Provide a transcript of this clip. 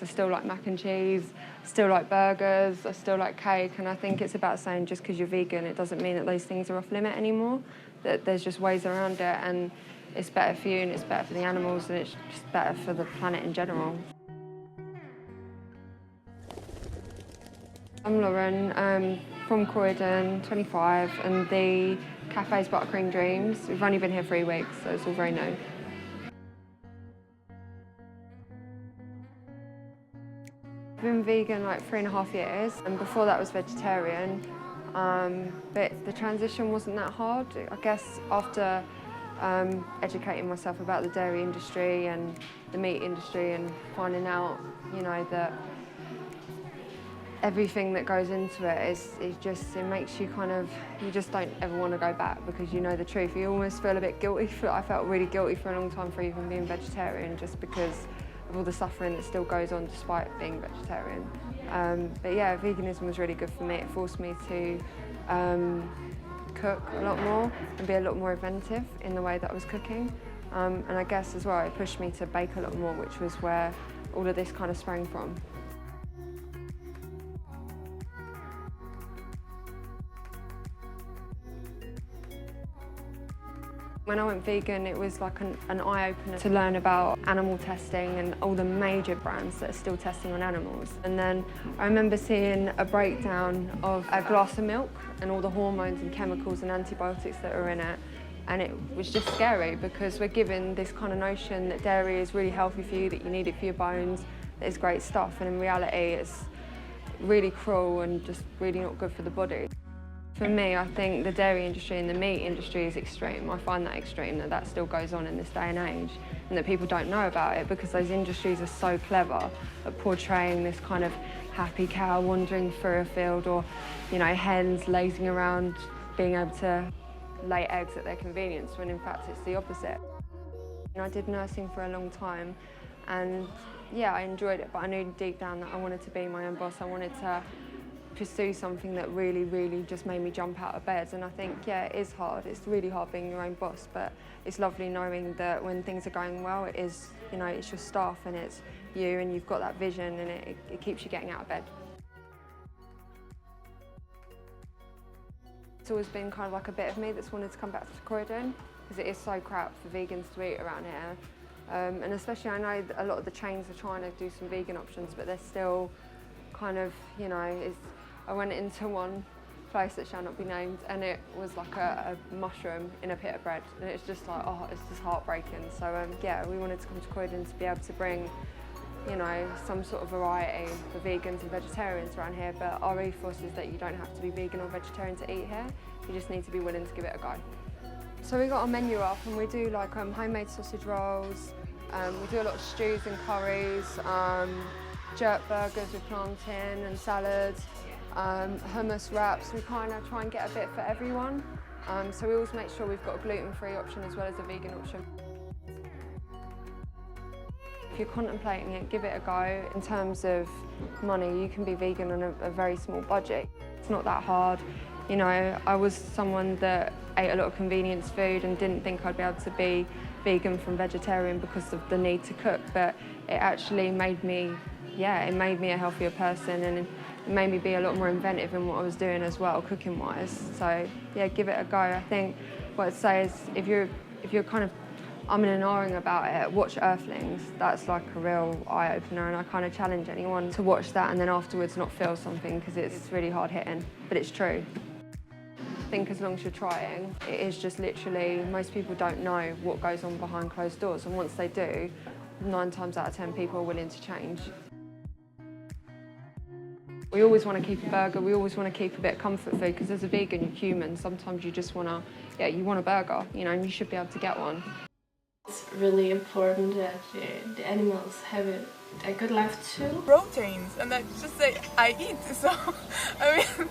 I still like mac and cheese, still like burgers, I still like cake, and I think it's about saying just because you're vegan, it doesn't mean that those things are off limit anymore, that there's just ways around it, and it's better for you and it's better for the animals and it's just better for the planet in general. I'm Lauren, from Croydon, 25, and the café's Buttercream Dreams. We've only been here 3 weeks, so it's all very new. I've been vegan like 3.5 years, and before that was vegetarian. But the transition wasn't that hard. I guess after educating myself about the dairy industry and the meat industry and finding out, you know, that everything that goes into it it makes you you just don't ever want to go back because you know the truth. You almost feel a bit guilty. I felt really guilty for a long time for even being vegetarian, just because of all the suffering that still goes on despite being vegetarian. But yeah, veganism was really good for me. It forced me to cook a lot more and be a lot more inventive in the way that I was cooking. And I guess as well, it pushed me to bake a lot more, which was where all of this kind of sprang from. When I went vegan, it was like an eye-opener to learn about animal testing and all the major brands that are still testing on animals. And then I remember seeing a breakdown of a glass of milk and all the hormones and chemicals and antibiotics that are in it. And it was just scary because we're given this kind of notion that dairy is really healthy for you, that you need it for your bones, that it's great stuff. And in reality, it's really cruel and just really not good for the body. For me, I think the dairy industry and the meat industry is extreme. I find that extreme, that still goes on in this day and age, and that people don't know about it because those industries are so clever at portraying this kind of happy cow wandering through a field, or, you know, hens lazing around being able to lay eggs at their convenience, when in fact it's the opposite. I did nursing for a long time, and yeah, I enjoyed it, but I knew deep down that I wanted to be my own boss. I wanted to pursue something that really, really just made me jump out of bed. And I think, yeah, it is hard. It's really hard being your own boss, but it's lovely knowing that when things are going well, it is, you know, it's your staff and it's you, and you've got that vision, and it keeps you getting out of bed. It's always been kind of like a bit of me that's wanted to come back to Croydon, because it is so crap for vegans to eat around here. And especially, I know that a lot of the chains are trying to do some vegan options, but they're still kind of, you know, I went into one place that shall not be named, and it was like a mushroom in a pita bread, and it's just like, oh, it's just heartbreaking. So yeah, we wanted to come to Croydon to be able to bring, you know, some sort of variety for vegans and vegetarians around here, but our ethos is that you don't have to be vegan or vegetarian to eat here, you just need to be willing to give it a go. So we got our menu up, and we do like homemade sausage rolls, we do a lot of stews and curries, jerk burgers with plantain and salads, hummus wraps. We kind of try and get a bit for everyone. So we always make sure we've got a gluten-free option as well as a vegan option. If you're contemplating it, give it a go. In terms of money, you can be vegan on a very small budget. It's not that hard. You know, I was someone that ate a lot of convenience food and didn't think I'd be able to be vegan from vegetarian because of the need to cook, but it actually made me, yeah, it made me a healthier person, and it made me be a lot more inventive in what I was doing as well, cooking-wise. So yeah, give it a go. I think what I'd say is if you're kind of umming and ahhing about it, watch Earthlings. That's like a real eye-opener, and I kind of challenge anyone to watch that and then afterwards not feel something, because it's really hard-hitting, but it's true. I think as long as you're trying, it is just literally, most people don't know what goes on behind closed doors, and once they do, 9 times out of 10 people are willing to change. We always want to keep a burger, we always want to keep a bit of comfort food, because as a vegan, you're human. Sometimes you just want to, yeah, you want a burger, you know, and you should be able to get one. It's really important that the animals have a good life too. Proteins, and that's just say I eat, so I mean